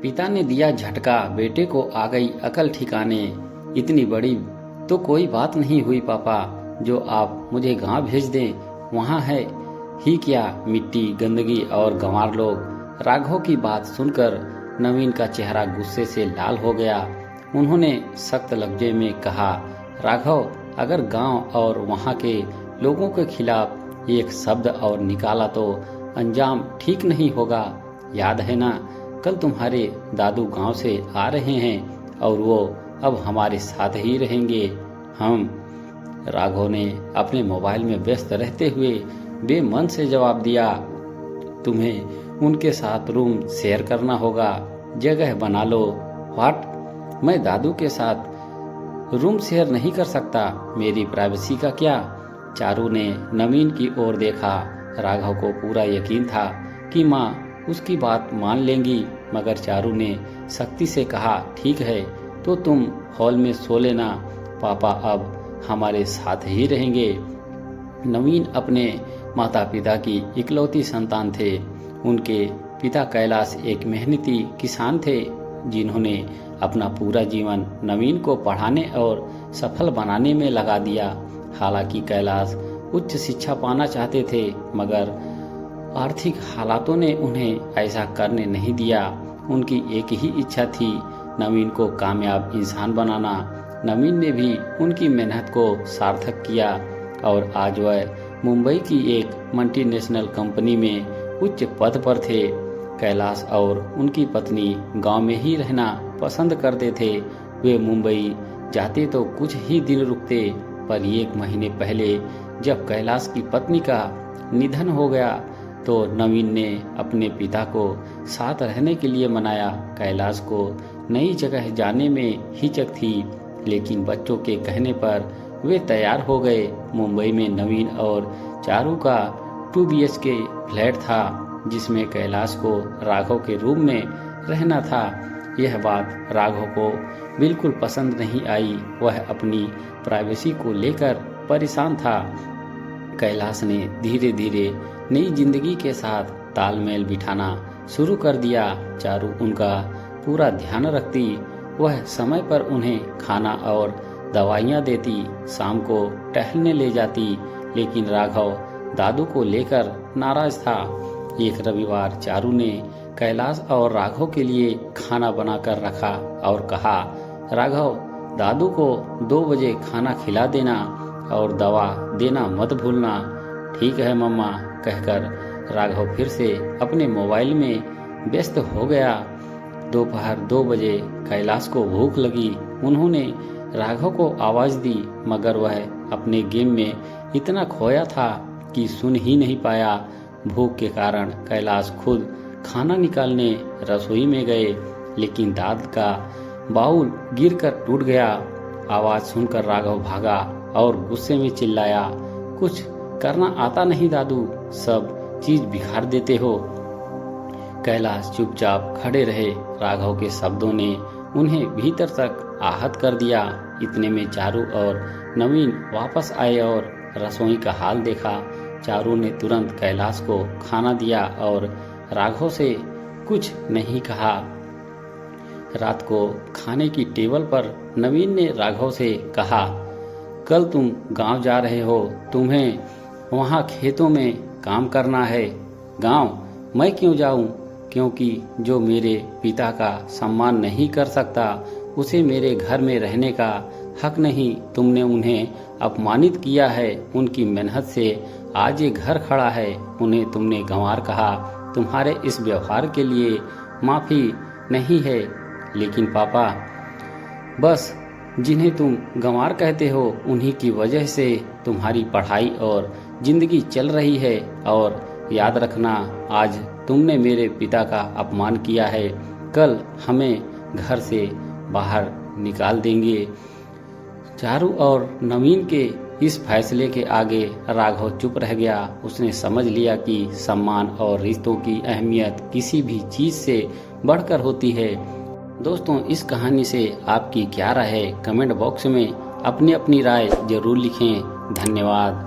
पिता ने दिया झटका, बेटे को आ गई अकल ठिकाने। इतनी बड़ी तो कोई बात नहीं हुई पापा, जो आप मुझे गांव भेज दें, वहां है ही क्या मिट्टी, गंदगी और गंवार लोग। राघव की बात सुनकर नवीन का चेहरा गुस्से से लाल हो गया। उन्होंने सख्त लहजे में कहा, राघव, अगर गांव और वहां के लोगों के खिलाफ एक शब्द और निकाला तो अंजाम ठीक नहीं होगा। याद है ना, कल तुम्हारे दादू गांव से आ रहे हैं और वो अब हमारे साथ ही रहेंगे। हम राघव ने अपने मोबाइल में व्यस्त रहते हुए बेमन से जवाब दिया, तुम्हें उनके साथ रूम शेयर करना होगा, जगह बना लो। व्हाट? मैं दादू के साथ रूम शेयर नहीं कर सकता, मेरी प्राइवेसी का क्या? चारू ने नवीन की ओर देखा। राघव को पूरा यकीन था कि माँ उसकी बात मान लेंगी, मगर चारू ने सख्ती से कहा, ठीक है तो तुम हॉल में सो लेना, पापा अब हमारे साथ ही रहेंगे। नवीन अपने माता पिता की इकलौती संतान थे। उनके पिता कैलाश एक मेहनती किसान थे, जिन्होंने अपना पूरा जीवन नवीन को पढ़ाने और सफल बनाने में लगा दिया। हालांकि कैलाश उच्च शिक्षा पाना चाहते थे, मगर आर्थिक हालातों ने उन्हें ऐसा करने नहीं दिया। उनकी एक ही इच्छा थी, नवीन को कामयाब इंसान बनाना। नवीन ने भी उनकी मेहनत को सार्थक किया और आज वह मुंबई की एक मल्टीनेशनल कंपनी में उच्च पद पर थे। कैलाश और उनकी पत्नी गांव में ही रहना पसंद करते थे। वे मुंबई जाते तो कुछ ही दिन रुकते, पर 1 महीने पहले जब कैलाश की पत्नी का निधन हो गया तो नवीन ने अपने पिता को साथ रहने के लिए मनाया। कैलाश को नई जगह जाने में हिचक थी, लेकिन बच्चों के कहने पर वे तैयार हो गए। मुंबई में नवीन और चारू का 2 BHK फ्लैट था, जिसमें कैलाश को राघव के रूम में रहना था। यह बात राघव को बिल्कुल पसंद नहीं आई। वह अपनी प्राइवेसी को लेकर परेशान था। कैलाश ने धीरे धीरे नई जिंदगी के साथ तालमेल बिठाना शुरू कर दिया। चारू उनका पूरा ध्यान रखती, वह समय पर उन्हें खाना और दवाइयाँ देती, शाम को टहलने ले जाती। लेकिन राघव दादू को लेकर नाराज था। एक रविवार चारू ने कैलाश और राघव के लिए खाना बनाकर रखा और कहा, राघव, दादू को 2 बजे खाना खिला देना और दवा देना मत भूलना। ठीक है मम्मा, कहकर राघव फिर से अपने मोबाइल में व्यस्त हो गया। दोपहर 2 बजे कैलाश को भूख लगी। उन्होंने राघव को आवाज़ दी, मगर वह अपने गेम में इतना खोया था कि सुन ही नहीं पाया। भूख के कारण कैलाश खुद खाना निकालने रसोई में गए, लेकिन दांत का बाउल गिरकर टूट गया। आवाज़ सुनकर राघव भागा और गुस्से में चिल्लाया, कुछ करना आता नहीं दादू, सब चीज बिगाड़ देते हो। कैलाश चुपचाप खड़े रहे। राघव के शब्दों ने उन्हें भीतर तक आहत कर दिया। इतने में चारू और नवीन वापस आए और रसोई का हाल देखा। चारू ने तुरंत कैलाश को खाना दिया और राघव से कुछ नहीं कहा। रात को खाने की टेबल पर नवीन ने राघव से कहा, कल तुम गांव जा रहे हो, तुम्हें वहां खेतों में काम करना है। गांव? मैं क्यों जाऊं? क्योंकि जो मेरे पिता का सम्मान नहीं कर सकता, उसे मेरे घर में रहने का हक नहीं। तुमने उन्हें अपमानित किया है। उनकी मेहनत से आज ये घर खड़ा है। उन्हें तुमने गंवार कहा। तुम्हारे इस व्यवहार के लिए माफ़ी नहीं है। लेकिन पापा, बस जिन्हें तुम गंवार कहते हो, उन्हीं की वजह से तुम्हारी पढ़ाई और जिंदगी चल रही है। और याद रखना, आज तुमने मेरे पिता का अपमान किया है, कल हमें घर से बाहर निकाल देंगे। चारू और नवीन के इस फैसले के आगे राघव चुप रह गया। उसने समझ लिया कि सम्मान और रिश्तों की अहमियत किसी भी चीज़ से बढ़कर होती है। दोस्तों, इस कहानी से आपकी क्या राय है? कमेंट बॉक्स में अपनी अपनी राय जरूर लिखें। धन्यवाद।